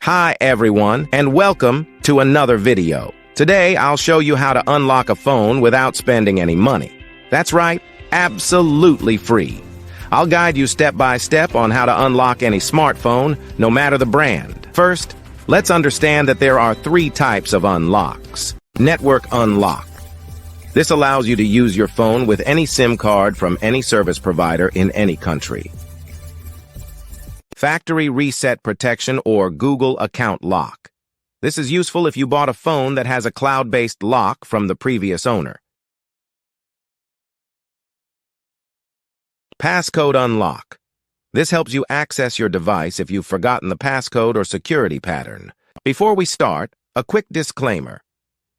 Hi everyone, and welcome to another video. Today I'll show you how to unlock a phone without spending any money. That's right, absolutely free. I'll guide you step by step on how to unlock any smartphone, no matter the brand. First, let's understand that there are three types of unlocks. Network unlock. This allows you to use your phone with any SIM card from any service provider in any country. Factory reset protection or Google account lock. This is useful if you bought a phone that has a cloud-based lock from the previous owner. Passcode unlock. This helps you access your device if you've forgotten the passcode or security pattern. Before we start, a quick disclaimer.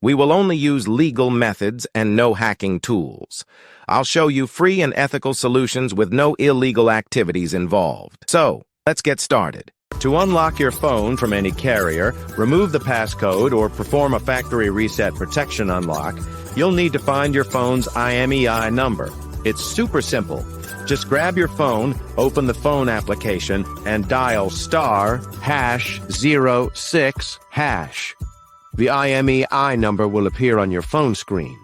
We will only use legal methods and no hacking tools. I'll show you free and ethical solutions with no illegal activities involved. So, let's get started. To unlock your phone from any carrier, remove the passcode, or perform a factory reset protection unlock, you'll need to find your phone's IMEI number. It's super simple. Just grab your phone, open the phone application, and dial *#06#. The IMEI number will appear on your phone screen.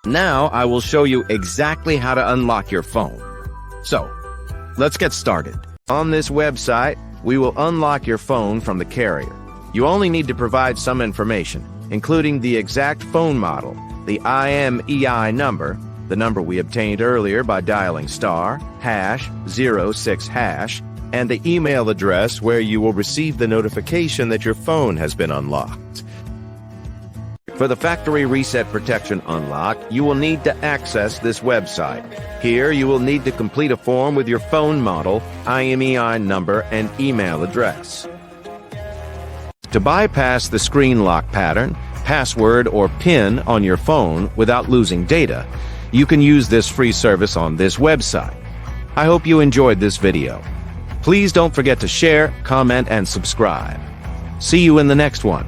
Now I will show you exactly how to unlock your phone. So, let's get started. On this website, we will unlock your phone from the carrier. You only need to provide some information, including the exact phone model, the IMEI number, the number we obtained earlier by dialing *#06#, and the email address where you will receive the notification that your phone has been unlocked. For the factory reset protection unlock, you will need to access this website. Here, you will need to complete a form with your phone model, IMEI number, and email address. To bypass the screen lock pattern, password, or PIN on your phone without losing data, you can use this free service on this website. I hope you enjoyed this video. Please don't forget to share, comment, and subscribe. See you in the next one.